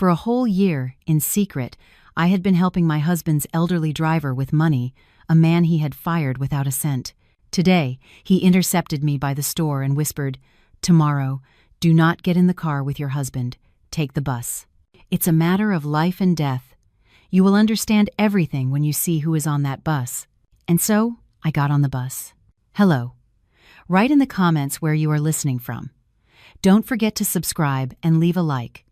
For a whole year, in secret, I had been helping my husband's elderly driver with money, a man he had fired without a cent. Today, he intercepted me by the store and whispered, "Tomorrow, do not get in the car with your husband. Take the bus. It's a matter of life and death. You will understand everything when you see who is on that bus." And so, I got on the bus. Hello. Write in the comments where you are listening from. Don't forget to subscribe and leave a like.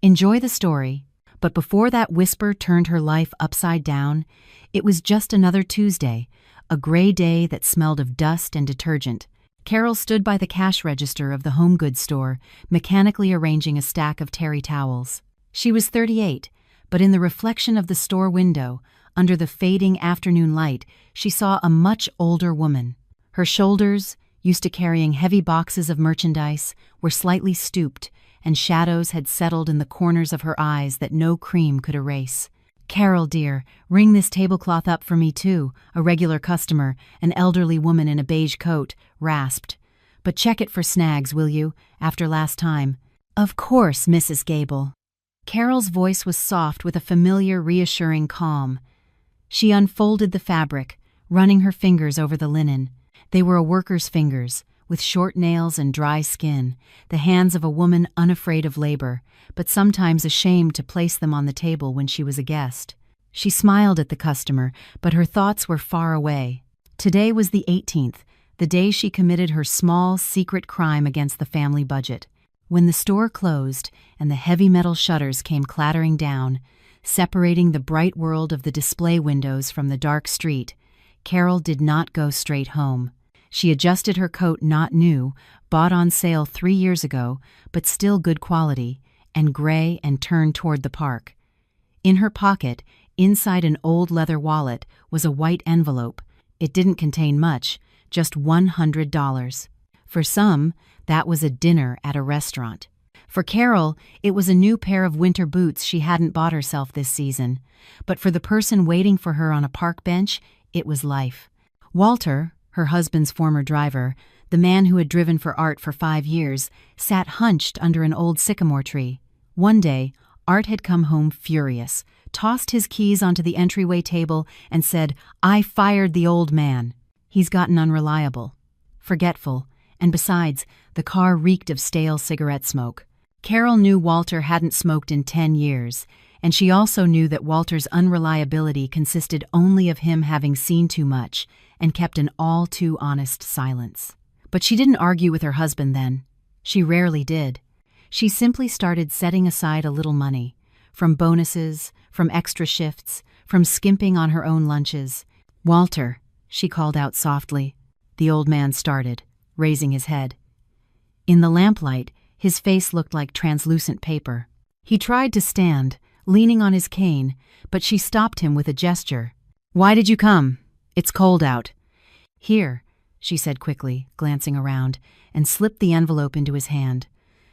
Enjoy the story, but before that whisper turned her life upside down, it was just another Tuesday, a gray day that smelled of dust and detergent. Carol stood by the cash register of the home goods store, mechanically arranging a stack of terry towels. She was 38, but in the reflection of the store window, under the fading afternoon light, she saw a much older woman. Her shoulders, used to carrying heavy boxes of merchandise, were slightly stooped, and shadows had settled in the corners of her eyes that no cream could erase. "Carol, dear, ring this tablecloth up for me too," a regular customer, an elderly woman in a beige coat, rasped. "But check it for snags, will you, after last time?" "Of course, Mrs. Gable." Carol's voice was soft with a familiar, reassuring calm. She unfolded the fabric, running her fingers over the linen. They were a worker's fingers, with short nails and dry skin, the hands of a woman unafraid of labor, but sometimes ashamed to place them on the table when she was a guest. She smiled at the customer, but her thoughts were far away. Today was the 18th, the day she committed her small, secret crime against the family budget. When the store closed and the heavy metal shutters came clattering down, separating the bright world of the display windows from the dark street, Carol did not go straight home. She adjusted her coat, not new, bought on sale 3 years ago, but still good quality, and gray, and turned toward the park. In her pocket, inside an old leather wallet, was a white envelope. It didn't contain much, just $100. For some, that was a dinner at a restaurant. For Carol, it was a new pair of winter boots she hadn't bought herself this season. But for the person waiting for her on a park bench, it was life. Walter, her husband's former driver, the man who had driven for Art for 5 years, sat hunched under an old sycamore tree. One day, Art had come home furious, tossed his keys onto the entryway table, and said, "I fired the old man. He's gotten unreliable, forgetful, and besides, the car reeked of stale cigarette smoke." Carol knew Walter hadn't smoked in 10 years, and she also knew that Walter's unreliability consisted only of him having seen too much and kept an all-too-honest silence. But she didn't argue with her husband then. She rarely did. She simply started setting aside a little money, from bonuses, from extra shifts, from skimping on her own lunches. "Walter," she called out softly. The old man started, raising his head. In the lamplight, his face looked like translucent paper. He tried to stand, leaning on his cane, but she stopped him with a gesture. "Why did you come? It's cold out." "Here," she said quickly, glancing around, and slipped the envelope into his hand.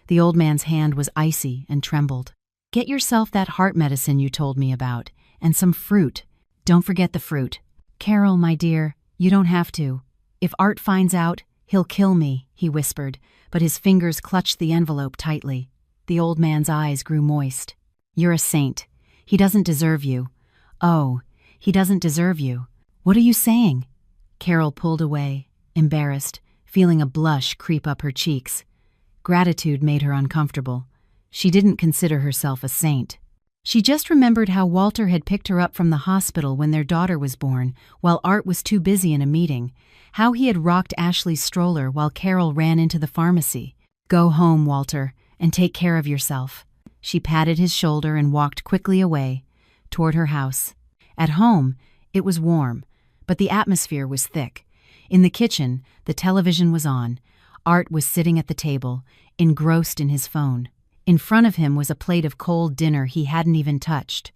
The old man's hand was icy and trembled. "Get yourself that heart medicine you told me about, and some fruit. Don't forget the fruit." "Carol, my dear, you don't have to. If Art finds out, he'll kill me," he whispered, but his fingers clutched the envelope tightly. The old man's eyes grew moist. "You're a saint. He doesn't deserve you." "Oh, he doesn't deserve you. What are you saying?" Carol pulled away, embarrassed, feeling a blush creep up her cheeks. Gratitude made her uncomfortable. She didn't consider herself a saint. She just remembered how Walter had picked her up from the hospital when their daughter was born, while Art was too busy in a meeting, how he had rocked Ashley's stroller while Carol ran into the pharmacy. "Go home, Walter, and take care of yourself." She patted his shoulder and walked quickly away, toward her house. At home, it was warm, but the atmosphere was thick. In the kitchen, the television was on. Art was sitting at the table, engrossed in his phone. In front of him was a plate of cold dinner he hadn't even touched.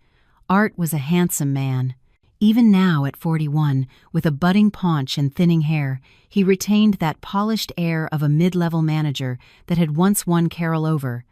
Art was a handsome man. Even now, at 41, with a budding paunch and thinning hair, he retained that polished air of a mid-level manager that had once won Carol over.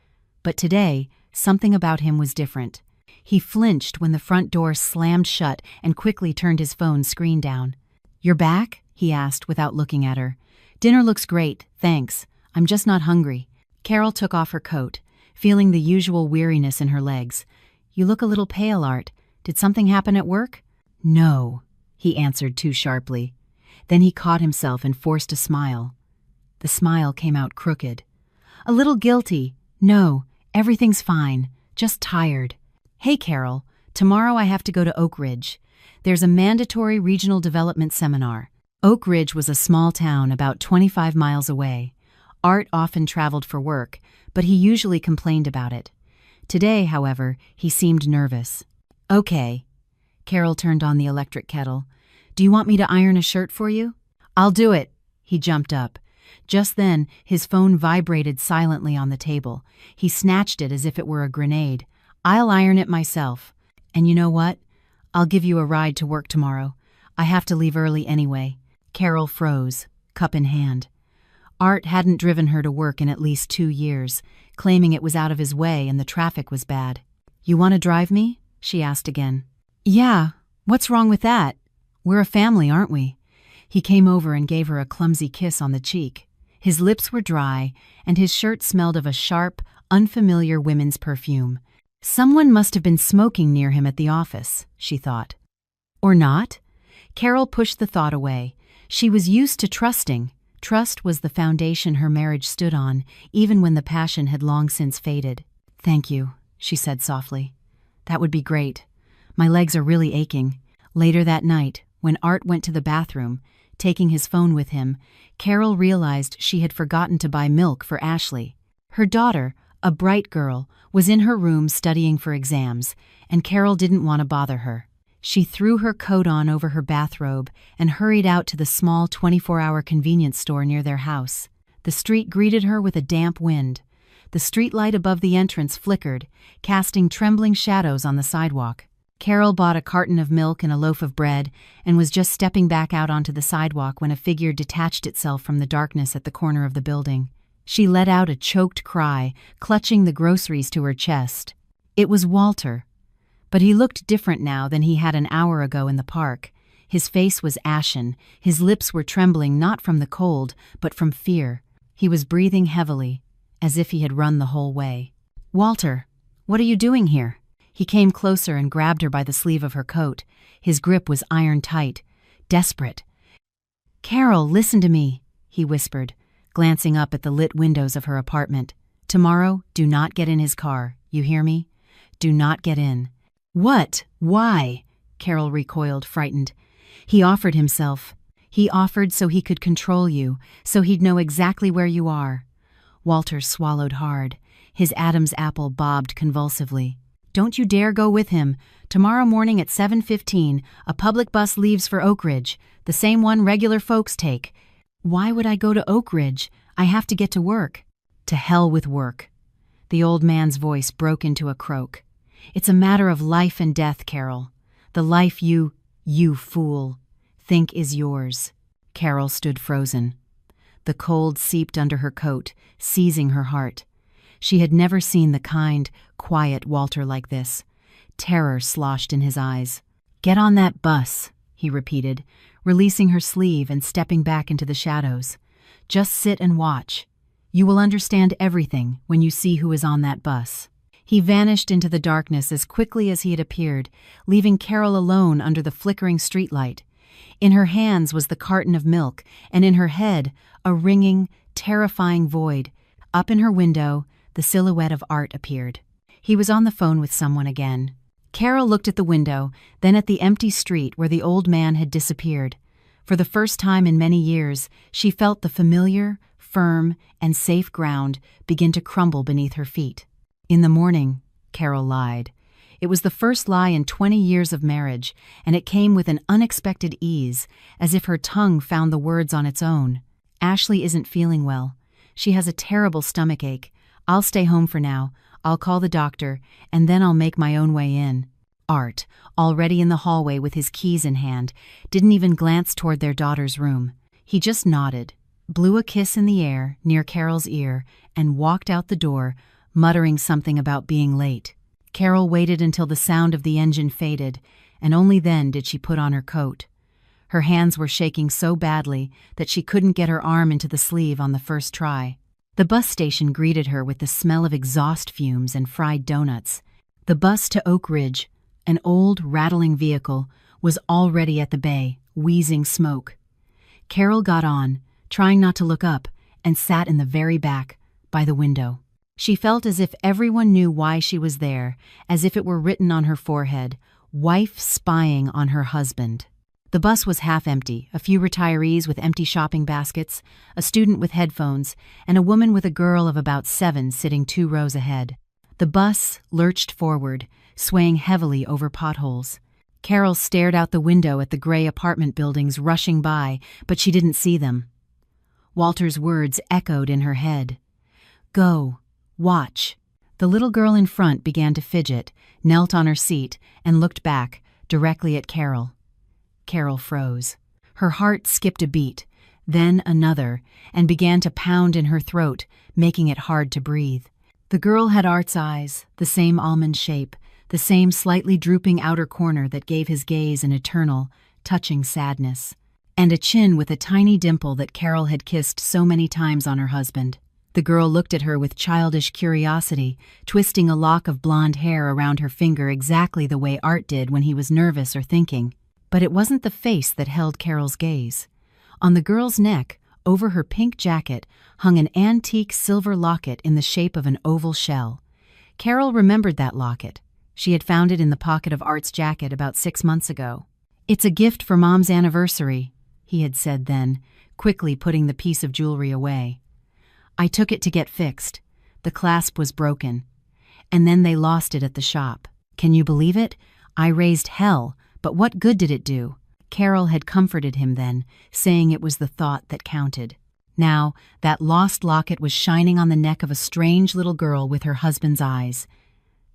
But today, something about him was different. He flinched when the front door slammed shut and quickly turned his phone screen down. "You're back?" he asked without looking at her. "Dinner looks great, thanks. I'm just not hungry." Carol took off her coat, feeling the usual weariness in her legs. "You look a little pale, Art. Did something happen at work?" "No," he answered too sharply. Then he caught himself and forced a smile. The smile came out crooked. "A little guilty. No, everything's fine. Just tired. Hey, Carol, tomorrow I have to go to Oak Ridge. There's a mandatory regional development seminar." Oak Ridge was a small town about 25 miles away. Art often traveled for work, but he usually complained about it. Today, however, he seemed nervous. "Okay." Carol turned on the electric kettle. "Do you want me to iron a shirt for you?" "I'll do it." He jumped up. Just then, his phone vibrated silently on the table. He snatched it as if it were a grenade. "I'll iron it myself. And you know what? I'll give you a ride to work tomorrow. I have to leave early anyway." Carol froze, cup in hand. Art hadn't driven her to work in at least 2 years, claiming it was out of his way and the traffic was bad. "You want to drive me?" she asked again. "Yeah, what's wrong with that? We're a family, aren't we?" He came over and gave her a clumsy kiss on the cheek. His lips were dry, and his shirt smelled of a sharp, unfamiliar women's perfume. Someone must have been smoking near him at the office, she thought. Or not? Carol pushed the thought away. She was used to trusting. Trust was the foundation her marriage stood on, even when the passion had long since faded. "Thank you," she said softly. "That would be great. My legs are really aching." Later that night, when Art went to the bathroom, taking his phone with him, Carol realized she had forgotten to buy milk for Ashley. Her daughter, a bright girl, was in her room studying for exams, and Carol didn't want to bother her. She threw her coat on over her bathrobe and hurried out to the small 24-hour convenience store near their house. The street greeted her with a damp wind. The streetlight above the entrance flickered, casting trembling shadows on the sidewalk. Carol bought a carton of milk and a loaf of bread and was just stepping back out onto the sidewalk when a figure detached itself from the darkness at the corner of the building. She let out a choked cry, clutching the groceries to her chest. It was Walter. But he looked different now than he had an hour ago in the park. His face was ashen, his lips were trembling not from the cold, but from fear. He was breathing heavily, as if he had run the whole way. "Walter, what are you doing here?" He came closer and grabbed her by the sleeve of her coat. His grip was iron tight, desperate. "Carol, listen to me," he whispered, glancing up at the lit windows of her apartment. "Tomorrow, do not get in his car, you hear me? Do not get in." "What? Why?" Carol recoiled, frightened. "He offered himself. He offered so he could control you, so he'd know exactly where you are." Walter swallowed hard. His Adam's apple bobbed convulsively. "Don't you dare go with him. Tomorrow morning at 7:15, a public bus leaves for Oak Ridge, the same one regular folks take." "Why would I go to Oak Ridge? I have to get to work." "To hell with work." The old man's voice broke into a croak. "It's a matter of life and death, Carol. The life you fool, think is yours." Carol stood frozen. The cold seeped under her coat, seizing her heart. She had never seen the kind, quiet Walter like this. Terror sloshed in his eyes. "Get on that bus," he repeated, releasing her sleeve and stepping back into the shadows. "Just sit and watch. You will understand everything when you see who is on that bus." He vanished into the darkness as quickly as he had appeared, leaving Carol alone under the flickering streetlight. In her hands was the carton of milk, and in her head, a ringing, terrifying void. Up in her window, the silhouette of Art appeared. He was on the phone with someone again. Carol looked at the window, then at the empty street where the old man had disappeared. For the first time in many years, she felt the familiar, firm, and safe ground begin to crumble beneath her feet. In the morning, Carol lied. It was the first lie in 20 years of marriage, and it came with an unexpected ease, as if her tongue found the words on its own. "Ashley isn't feeling well. She has a terrible stomachache. I'll stay home for now. I'll call the doctor, and then I'll make my own way in." Art, already in the hallway with his keys in hand, didn't even glance toward their daughter's room. He just nodded, blew a kiss in the air near Carol's ear, and walked out the door, muttering something about being late. Carol waited until the sound of the engine faded, and only then did she put on her coat. Her hands were shaking so badly that she couldn't get her arm into the sleeve on the first try. The bus station greeted her with the smell of exhaust fumes and fried donuts. The bus to Oak Ridge, an old, rattling vehicle, was already at the bay, wheezing smoke. Carol got on, trying not to look up, and sat in the very back, by the window. She felt as if everyone knew why she was there, as if it were written on her forehead, "Wife spying on her husband." The bus was half empty, a few retirees with empty shopping baskets, a student with headphones, and a woman with a girl of about 7 sitting 2 rows ahead. The bus lurched forward, swaying heavily over potholes. Carol stared out the window at the gray apartment buildings rushing by, but she didn't see them. Walter's words echoed in her head. "Go. Watch." The little girl in front began to fidget, knelt on her seat, and looked back, directly at Carol. Carol froze. Her heart skipped a beat, then another, and began to pound in her throat, making it hard to breathe. The girl had Art's eyes, the same almond shape, the same slightly drooping outer corner that gave his gaze an eternal, touching sadness, and a chin with a tiny dimple that Carol had kissed so many times on her husband. The girl looked at her with childish curiosity, twisting a lock of blonde hair around her finger exactly the way Art did when he was nervous or thinking. But it wasn't the face that held Carol's gaze. On the girl's neck, over her pink jacket, hung an antique silver locket in the shape of an oval shell. Carol remembered that locket. She had found it in the pocket of Art's jacket about 6 months ago. "It's a gift for Mom's anniversary," he had said then, quickly putting the piece of jewelry away. "I took it to get fixed. The clasp was broken. And then they lost it at the shop. Can you believe it? I raised hell, but what good did it do?" Carol had comforted him then, saying it was the thought that counted. Now, that lost locket was shining on the neck of a strange little girl with her husband's eyes.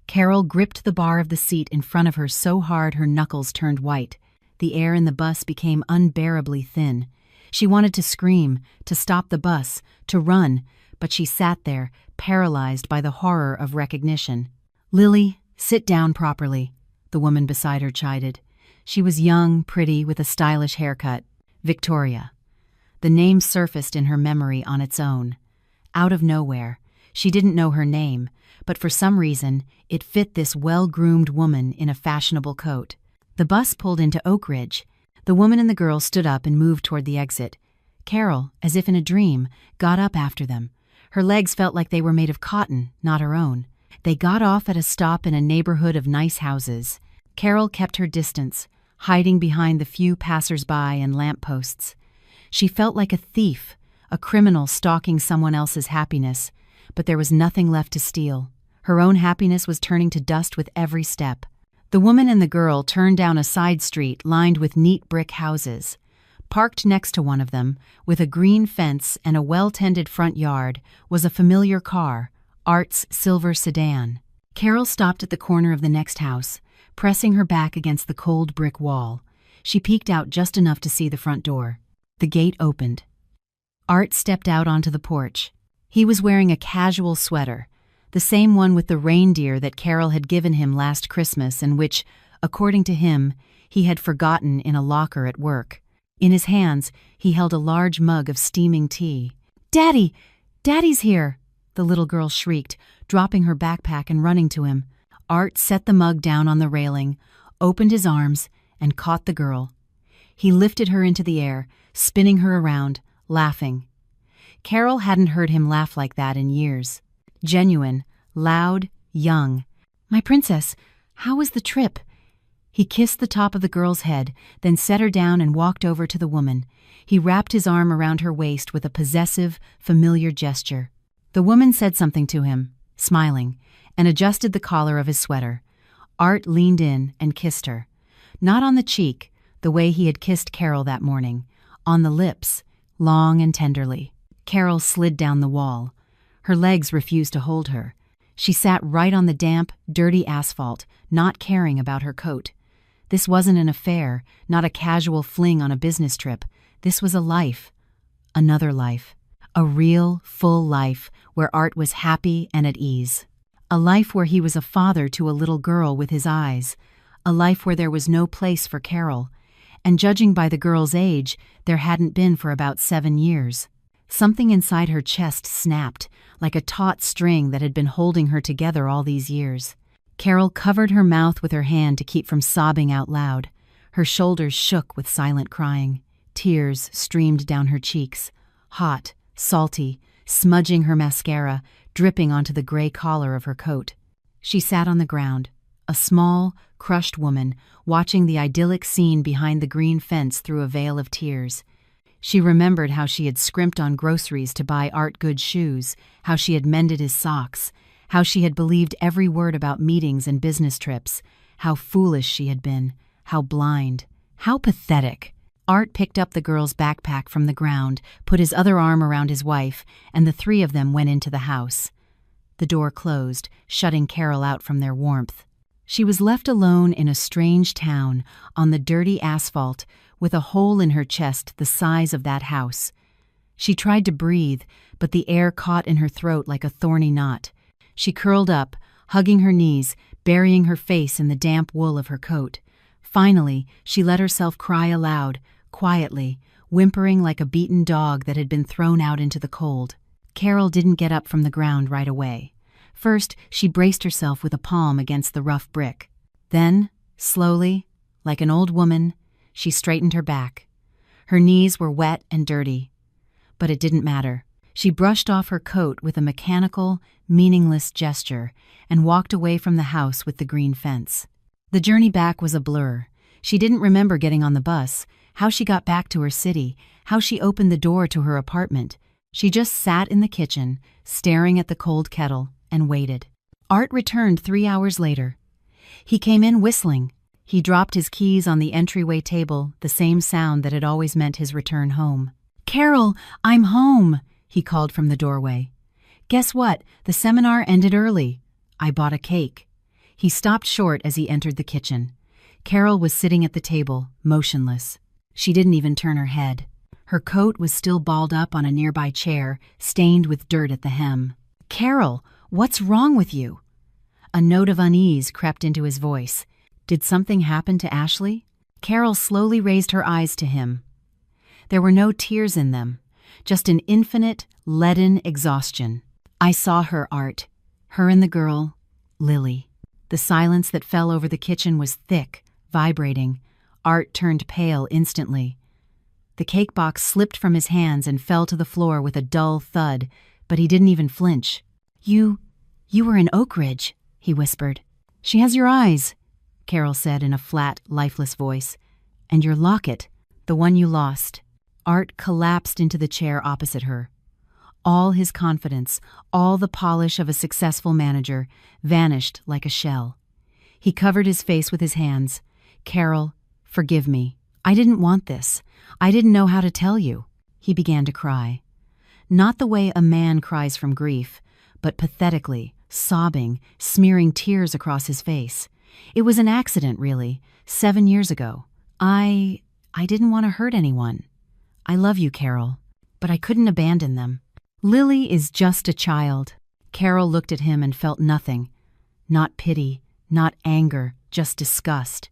Carol gripped the bar of the seat in front of her so hard her knuckles turned white. The air in the bus became unbearably thin. She wanted to scream, to stop the bus, to run, but she sat there, paralyzed by the horror of recognition. "Lily, sit down properly," the woman beside her chided. She was young, pretty, with a stylish haircut. Victoria. The name surfaced in her memory on its own. Out of nowhere. She didn't know her name, but for some reason, it fit this well-groomed woman in a fashionable coat. The bus pulled into Oak Ridge. The woman and the girl stood up and moved toward the exit. Carol, as if in a dream, got up after them. Her legs felt like they were made of cotton, not her own. They got off at a stop in a neighborhood of nice houses. Carol kept her distance, hiding behind the few passers-by and lampposts. She felt like a thief, a criminal stalking someone else's happiness, but there was nothing left to steal. Her own happiness was turning to dust with every step. The woman and the girl turned down a side street lined with neat brick houses. Parked next to one of them, with a green fence and a well-tended front yard, was a familiar car, Art's silver sedan. Carol stopped at the corner of the next house, pressing her back against the cold brick wall. She peeked out just enough to see the front door. The gate opened. Art stepped out onto the porch. He was wearing a casual sweater, the same one with the reindeer that Carol had given him last Christmas and which, according to him, he had forgotten in a locker at work. In his hands, he held a large mug of steaming tea. "Daddy! Daddy's here!" the little girl shrieked, dropping her backpack and running to him. Art set the mug down on the railing, opened his arms, and caught the girl. He lifted her into the air, spinning her around, laughing. Carol hadn't heard him laugh like that in years. Genuine, loud, young. "My princess, how was the trip?" He kissed the top of the girl's head, then set her down and walked over to the woman. He wrapped his arm around her waist with a possessive, familiar gesture. The woman said something to him, smiling, and adjusted the collar of his sweater. Art leaned in and kissed her. Not on the cheek, the way he had kissed Carol that morning. On the lips, long and tenderly. Carol slid down the wall. Her legs refused to hold her. She sat right on the damp, dirty asphalt, not caring about her coat. This wasn't an affair, not a casual fling on a business trip. This was a life. Another life. A real, full life where Art was happy and at ease. A life where he was a father to a little girl with his eyes. A life where there was no place for Carol. And judging by the girl's age, there hadn't been for about 7 years. Something inside her chest snapped, like a taut string that had been holding her together all these years. Carol covered her mouth with her hand to keep from sobbing out loud. Her shoulders shook with silent crying. Tears streamed down her cheeks, hot, salty, smudging her mascara, dripping onto the gray collar of her coat. She sat on the ground, a small, crushed woman, watching the idyllic scene behind the green fence through a veil of tears. She remembered how she had scrimped on groceries to buy Art good shoes, how she had mended his socks, how she had believed every word about meetings and business trips, how foolish she had been, how blind, how pathetic. Art picked up the girl's backpack from the ground, put his other arm around his wife, and the three of them went into the house. The door closed, shutting Carol out from their warmth. She was left alone in a strange town, on the dirty asphalt, with a hole in her chest the size of that house. She tried to breathe, but the air caught in her throat like a thorny knot. She curled up, hugging her knees, burying her face in the damp wool of her coat. Finally, she let herself cry aloud, quietly, whimpering like a beaten dog that had been thrown out into the cold. Carol didn't get up from the ground right away. First, she braced herself with a palm against the rough brick. Then, slowly, like an old woman, she straightened her back. Her knees were wet and dirty. But it didn't matter. She brushed off her coat with a mechanical, meaningless gesture and walked away from the house with the green fence. The journey back was a blur. She didn't remember getting on the bus, how she got back to her city, how she opened the door to her apartment. She just sat in the kitchen, staring at the cold kettle, and waited. Art returned 3 hours later. He came in whistling. He dropped his keys on the entryway table, the same sound that had always meant his return home. "Carol, I'm home," he called from the doorway. "Guess what? The seminar ended early. I bought a cake." He stopped short as he entered the kitchen. Carol was sitting at the table, motionless. She didn't even turn her head. Her coat was still balled up on a nearby chair, stained with dirt at the hem. "Carol, what's wrong with you?" A note of unease crept into his voice. Did something happen to Ashley? Carol slowly raised her eyes to him. There were no tears in them, just an infinite, leaden exhaustion. "I saw her, Art. Her and the girl, Lily." The silence that fell over the kitchen was thick, vibrating. Art turned pale instantly. The cake box slipped from his hands and fell to the floor with a dull thud, but he didn't even flinch. You were in Oak Ridge," he whispered. "She has your eyes," Carol said in a flat, lifeless voice. "And your locket, the one you lost." Art collapsed into the chair opposite her. All his confidence, all the polish of a successful manager, vanished like a shell. He covered his face with his hands. "Carol, forgive me. I didn't want this. I didn't know how to tell you." He began to cry. Not the way a man cries from grief, but pathetically, sobbing, smearing tears across his face. "It was an accident, really, 7 years ago. I didn't want to hurt anyone. I love you, Carol, but I couldn't abandon them. Lily is just a child." Carol looked at him and felt nothing. Not pity, not anger, just disgust.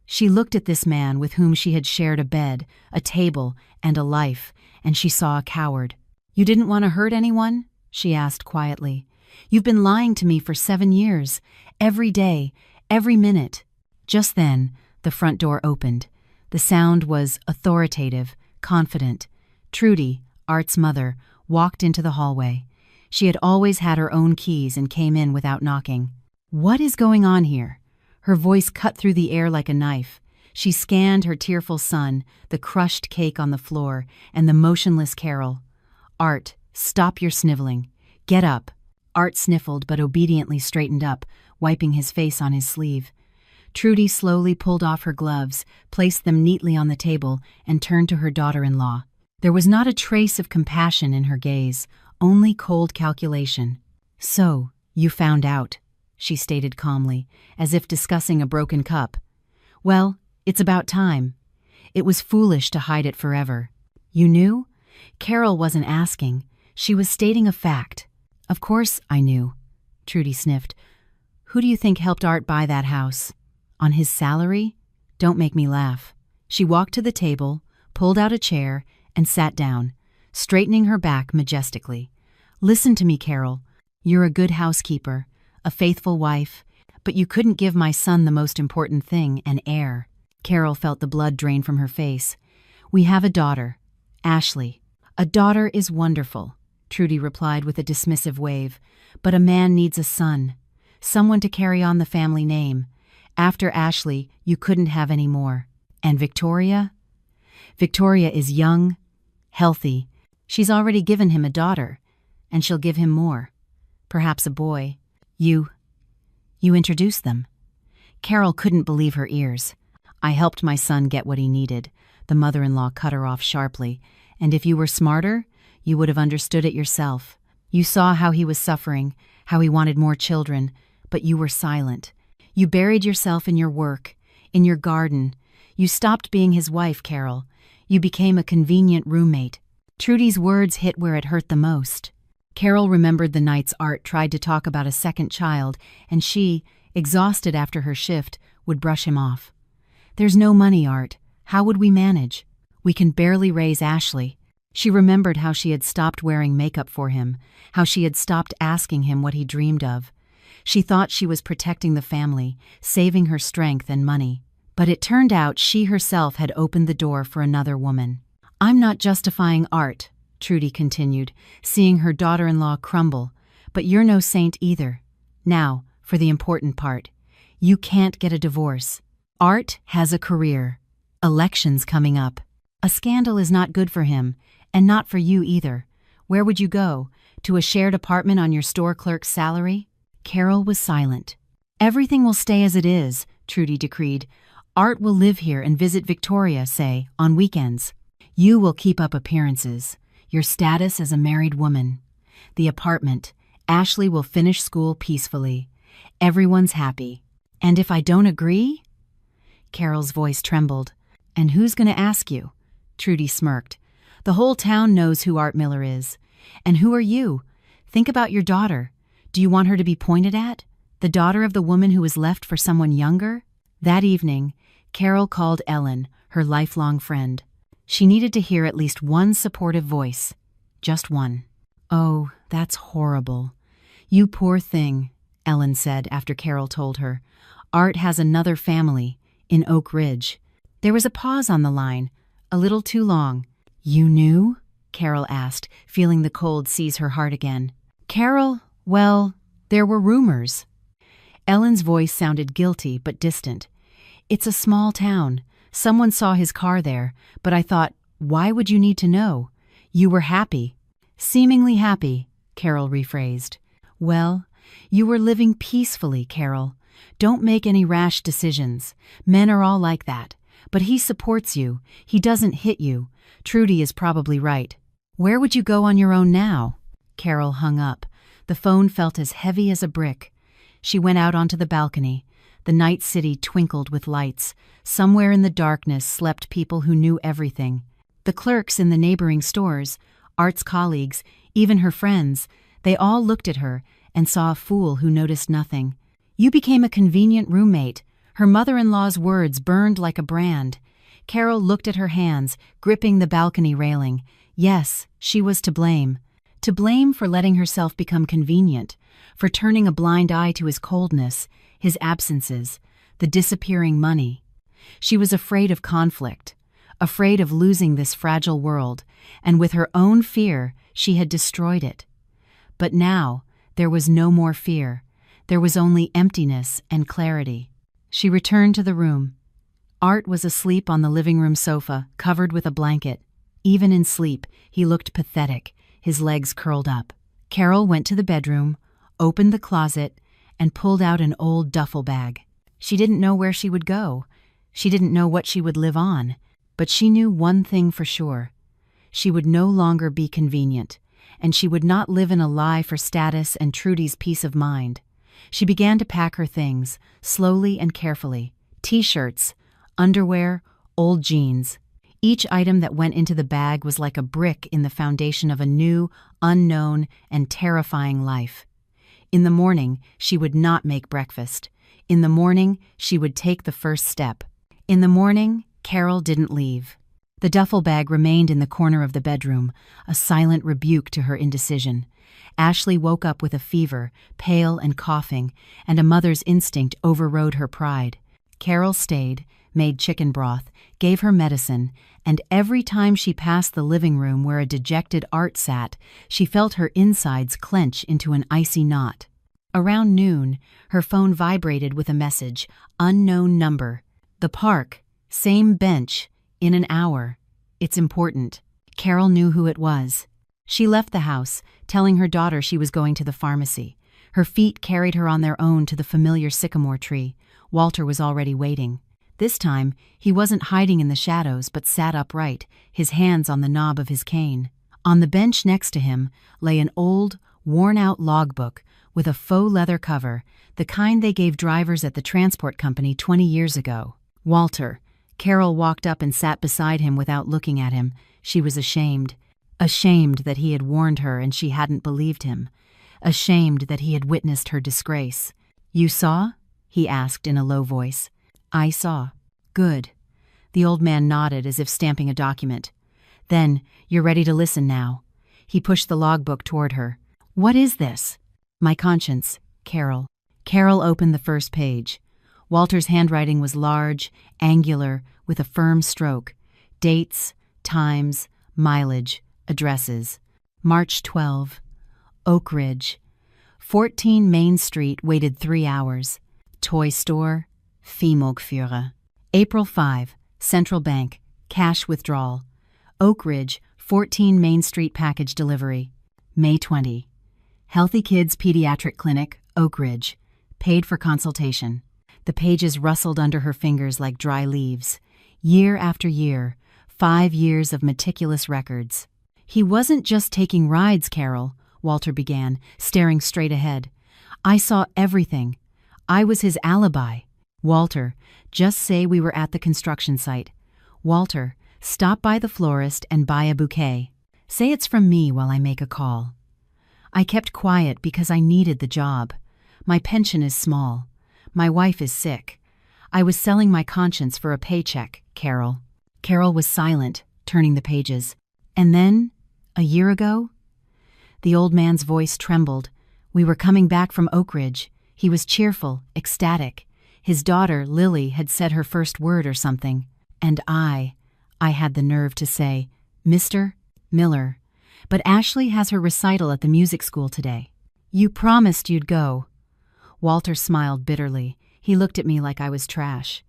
She looked at this man with whom she had shared a bed, a table, and a life, and she saw a coward. "You didn't want to hurt anyone?" she asked quietly. "You've been lying to me for 7 years, every day, every minute." Just then, the front door opened. The sound was authoritative, confident. Trudy, Art's mother, walked into the hallway. She had always had her own keys and came in without knocking. "What is going on here?" Her voice cut through the air like a knife. She scanned her tearful son, the crushed cake on the floor, and the motionless Carol. "Art, stop your sniveling. Get up." Art sniffled but obediently straightened up, wiping his face on his sleeve. Trudy slowly pulled off her gloves, placed them neatly on the table, and turned to her daughter-in-law. There was not a trace of compassion in her gaze, only cold calculation. "So, you found out," she stated calmly, as if discussing a broken cup. "Well, it's about time. It was foolish to hide it forever." "You knew?" Carol wasn't asking. She was stating a fact. "Of course I knew," Trudy sniffed. "Who do you think helped Art buy that house? On his salary? Don't make me laugh." She walked to the table, pulled out a chair, and sat down, straightening her back majestically. "Listen to me, Carol. You're a good housekeeper, a faithful wife, but you couldn't give my son the most important thing, an heir." Carol felt the blood drain from her face. "We have a daughter, Ashley." "A daughter is wonderful," Trudy replied with a dismissive wave, "but a man needs a son, someone to carry on the family name. After Ashley, you couldn't have any more. And Victoria? Victoria is young, healthy. She's already given him a daughter, and she'll give him more. Perhaps a boy. You introduced them." Carol couldn't believe her ears. "I helped my son get what he needed," the mother-in-law cut her off sharply. "And if you were smarter, you would have understood it yourself. You saw how he was suffering, how he wanted more children, but you were silent. You buried yourself in your work, in your garden. You stopped being his wife, Carol. You became a convenient roommate." Trudy's words hit where it hurt the most. Carol remembered the nights Art tried to talk about a second child, and she, exhausted after her shift, would brush him off. "There's no money, Art. How would we manage? We can barely raise Ashley." She remembered how she had stopped wearing makeup for him, how she had stopped asking him what he dreamed of. She thought she was protecting the family, saving her strength and money. But it turned out she herself had opened the door for another woman. "I'm not justifying Art," Trudy continued, seeing her daughter-in-law crumble, "but you're no saint either. Now, for the important part. You can't get a divorce. Art has a career. Elections coming up. A scandal is not good for him, and not for you either. Where would you go? To a shared apartment on your store clerk's salary?" Carol was silent. "Everything will stay as it is," Trudy decreed. "Art will live here and visit Victoria, say, on weekends. You will keep up appearances, your status as a married woman. The apartment, Ashley will finish school peacefully. Everyone's happy. And if I don't agree?" Carol's voice trembled. "And who's going to ask you?" Trudy smirked. "The whole town knows who Art Miller is. And who are you? Think about your daughter. Do you want her to be pointed at? The daughter of the woman who was left for someone younger?" That evening, Carol called Ellen, her lifelong friend. She needed to hear at least one supportive voice. Just one. "Oh, that's horrible. You poor thing," Ellen said after Carol told her. "Art has another family, in Oak Ridge." There was a pause on the line, a little too long. "You knew?" Carol asked, feeling the cold seize her heart again. "Carol, well, there were rumors." Ellen's voice sounded guilty but distant. "It's a small town. Someone saw his car there, but I thought, why would you need to know? You were happy." "Seemingly happy," Carol rephrased. "Well, you were living peacefully, Carol. Don't make any rash decisions. Men are all like that. But he supports you. He doesn't hit you. Trudy is probably right. Where would you go on your own now?" Carol hung up. The phone felt as heavy as a brick. She went out onto the balcony. The night city twinkled with lights. Somewhere in the darkness slept people who knew everything. The clerks in the neighboring stores, Art's colleagues, even her friends, they all looked at her and saw a fool who noticed nothing. "You became a convenient roommate." Her mother-in-law's words burned like a brand. Carol looked at her hands, gripping the balcony railing. Yes, she was to blame. To blame for letting herself become convenient, for turning a blind eye to his coldness, his absences, the disappearing money. She was afraid of conflict, afraid of losing this fragile world, and with her own fear, she had destroyed it. But now, there was no more fear. There was only emptiness and clarity. She returned to the room. Art was asleep on the living room sofa, covered with a blanket. Even in sleep, he looked pathetic, his legs curled up. Carol went to the bedroom, opened the closet, and pulled out an old duffel bag. She didn't know where she would go. She didn't know what she would live on. But she knew one thing for sure. She would no longer be convenient, and she would not live in a lie for status and Trudy's peace of mind. She began to pack her things, slowly and carefully. T-shirts, underwear, old jeans. Each item that went into the bag was like a brick in the foundation of a new, unknown, and terrifying life. In the morning, she would not make breakfast. In the morning, she would take the first step. In the morning, Carol didn't leave. The duffel bag remained in the corner of the bedroom, a silent rebuke to her indecision. Ashley woke up with a fever, pale and coughing, and a mother's instinct overrode her pride. Carol stayed, made chicken broth, gave her medicine, and every time she passed the living room where a dejected Art sat, she felt her insides clench into an icy knot. Around noon, her phone vibrated with a message, unknown number. The park, same bench, in an hour. It's important. Carol knew who it was. She left the house, telling her daughter she was going to the pharmacy. Her feet carried her on their own to the familiar sycamore tree. Walter was already waiting. This time, he wasn't hiding in the shadows but sat upright, his hands on the knob of his cane. On the bench next to him lay an old, worn-out logbook with a faux leather cover, the kind they gave drivers at the transport company 20 years ago. Walter. Carol walked up and sat beside him without looking at him. She was ashamed. Ashamed that he had warned her and she hadn't believed him. Ashamed that he had witnessed her disgrace. "You saw?" he asked in a low voice. "I saw." "Good." The old man nodded as if stamping a document. "Then, you're ready to listen now." He pushed the logbook toward her. "What is this?" "My conscience, Carol." Carol opened the first page. Walter's handwriting was large, angular, with a firm stroke. Dates, times, mileage, addresses. March 12. Oak Ridge. 14 Main Street waited 3 hours. Toy store, Viehmogführer. April 5. Central Bank, cash withdrawal. Oak Ridge, 14 Main Street package delivery. May 20. Healthy Kids Pediatric Clinic, Oak Ridge. Paid for consultation. The pages rustled under her fingers like dry leaves. Year after year, 5 years of meticulous records. "He wasn't just taking rides, Carol," Walter began, staring straight ahead. "I saw everything. I was his alibi." "Walter, just say we were at the construction site." "Walter, stop by the florist and buy a bouquet. Say it's from me while I make a call." I kept quiet because I needed the job. My pension is small. My wife is sick. I was selling my conscience for a paycheck, Carol. Carol was silent, turning the pages. "And then, a year ago?" The old man's voice trembled. "We were coming back from Oak Ridge. He was cheerful, ecstatic. His daughter, Lily, had said her first word or something. And I had the nerve to say, 'Mr. Miller.' But Ashley has her recital at the music school today. You promised you'd go." Walter smiled bitterly. He looked at me like I was trash.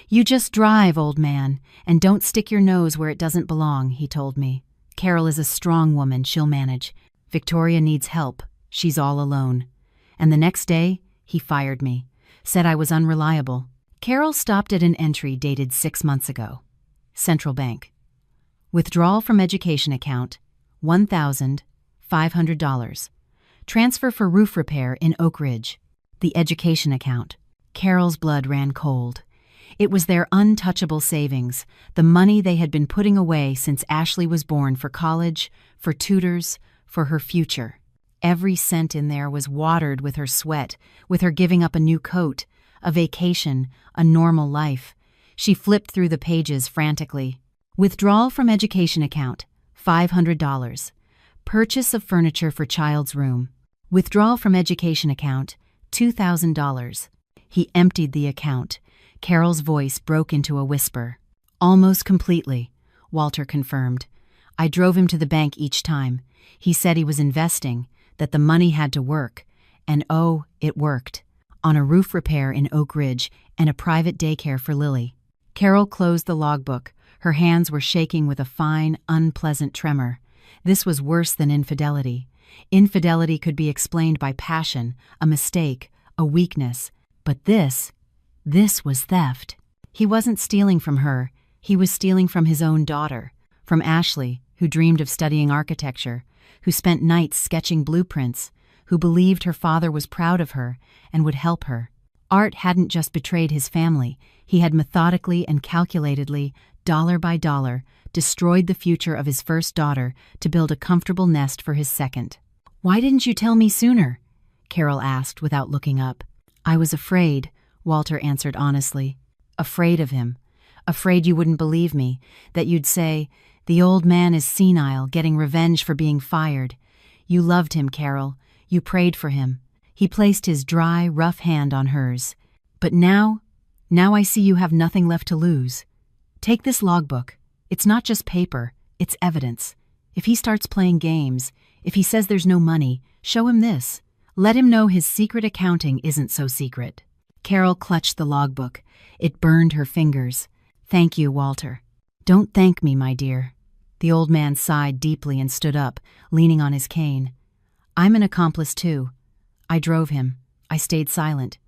"You just drive, old man, and don't stick your nose where it doesn't belong," he told me. "Carol is a strong woman, she'll manage. Victoria needs help. She's all alone." And the next day, he fired me. Said I was unreliable. Carol stopped at an entry dated 6 months ago. Central Bank. Withdrawal from education account, $1,500. Transfer for roof repair in Oak Ridge. The education account. Carol's blood ran cold. It was their untouchable savings, the money they had been putting away since Ashley was born for college, for tutors, for her future. Every cent in there was watered with her sweat, with her giving up a new coat, a vacation, a normal life. She flipped through the pages frantically. Withdrawal from education account, $500. Purchase of furniture for child's room. Withdrawal from education account, $2,000. He emptied the account. Carol's voice broke into a whisper. "Almost completely," Walter confirmed. "I drove him to the bank each time. He said he was investing, that the money had to work. And oh, it worked. On a roof repair in Oak Ridge and a private daycare for Lily." Carol closed the logbook. Her hands were shaking with a fine, unpleasant tremor. This was worse than infidelity. Infidelity could be explained by passion, a mistake, a weakness. But this was theft. He wasn't stealing from her. He was stealing from his own daughter. From Ashley, who dreamed of studying architecture, who spent nights sketching blueprints, who believed her father was proud of her and would help her. Art hadn't just betrayed his family. He had methodically and calculatedly, dollar by dollar, destroyed the future of his first daughter to build a comfortable nest for his second. "Why didn't you tell me sooner?" Carol asked without looking up. "I was afraid," Walter answered honestly. "Afraid of him. afraid you wouldn't believe me, that you'd say, "The old man is senile, getting revenge for being fired." You loved him, Carol. You prayed for him. He placed his dry, rough hand on hers. But now I see you have nothing left to lose. Take this logbook. It's not just paper, it's evidence. If he starts playing games, if he says there's no money, show him this. Let him know his secret accounting isn't so secret. Carol clutched the logbook. It burned her fingers. Thank you, Walter. Don't thank me, my dear. The old man sighed deeply and stood up, leaning on his cane. I'm an accomplice too. I drove him. I stayed silent.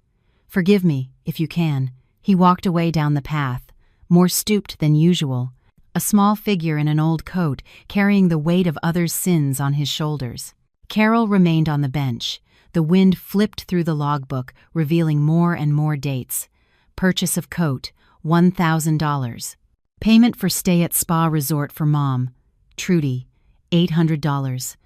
Forgive me, if you can. He walked away down the path, more stooped than usual, a small figure in an old coat carrying the weight of others' sins on his shoulders. Carol remained on the bench. The wind flipped through the logbook, revealing more and more dates. Purchase of coat, $1,000. Payment for stay at spa resort for mom, Trudy, $800.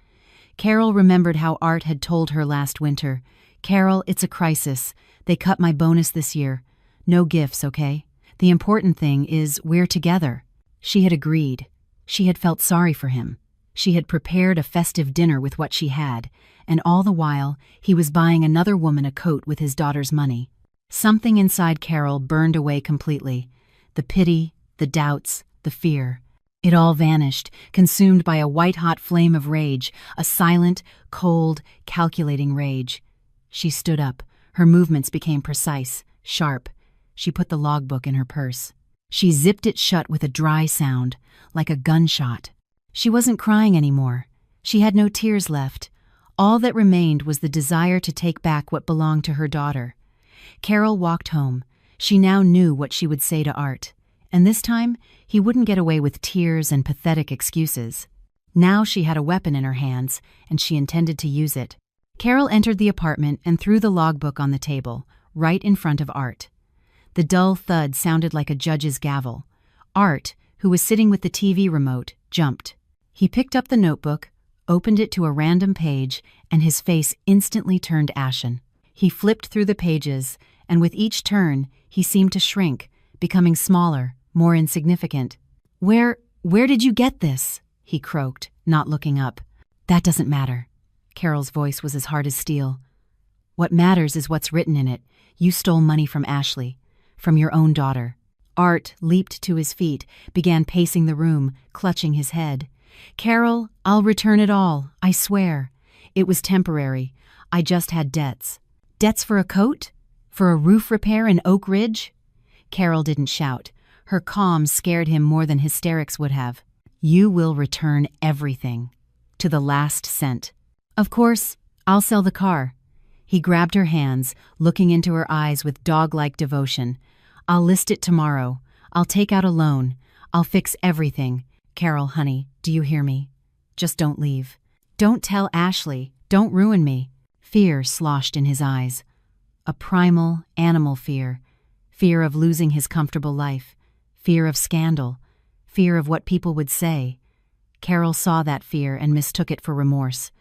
Carol remembered how Art had told her last winter, "Carol, it's a crisis. They cut my bonus this year. No gifts, okay? The important thing is we're together." She had agreed. She had felt sorry for him. She had prepared a festive dinner with what she had, and all the while he was buying another woman a coat with his daughter's money. Something inside Carol burned away completely. The pity, the doubts, the fear. It all vanished, consumed by a white-hot flame of rage, a silent, cold, calculating rage. She stood up. Her movements became precise, sharp. She put the logbook in her purse. She zipped it shut with a dry sound, like a gunshot. She wasn't crying anymore. She had no tears left. All that remained was the desire to take back what belonged to her daughter. Carol walked home. She now knew what she would say to Art. And this time, he wouldn't get away with tears and pathetic excuses. Now she had a weapon in her hands, and she intended to use it. Carol entered the apartment and threw the logbook on the table, right in front of Art. The dull thud sounded like a judge's gavel. Art, who was sitting with the TV remote, jumped. He picked up the notebook, opened it to a random page, and his face instantly turned ashen. He flipped through the pages, and with each turn, he seemed to shrink, becoming smaller, more insignificant. Where did you get this?" he croaked, not looking up. "That doesn't matter." Carol's voice was as hard as steel. "What matters is what's written in it. You stole money from Ashley, from your own daughter." Art leaped to his feet, began pacing the room, clutching his head. "Carol, I'll return it all, I swear. It was temporary. I just had debts." "Debts for a coat? For a roof repair in Oak Ridge?" Carol didn't shout. Her calm scared him more than hysterics would have. "You will return everything. To the last cent. Of course, I'll sell the car." He grabbed her hands, looking into her eyes with dog-like devotion. "I'll list it tomorrow. I'll take out a loan. I'll fix everything. Carol, honey, do you hear me? Just don't leave. Don't tell Ashley. Don't ruin me." Fear sloshed in his eyes. A primal, animal fear. Fear of losing his comfortable life. Fear of scandal. Fear of what people would say. Carol saw that fear and mistook it for remorse.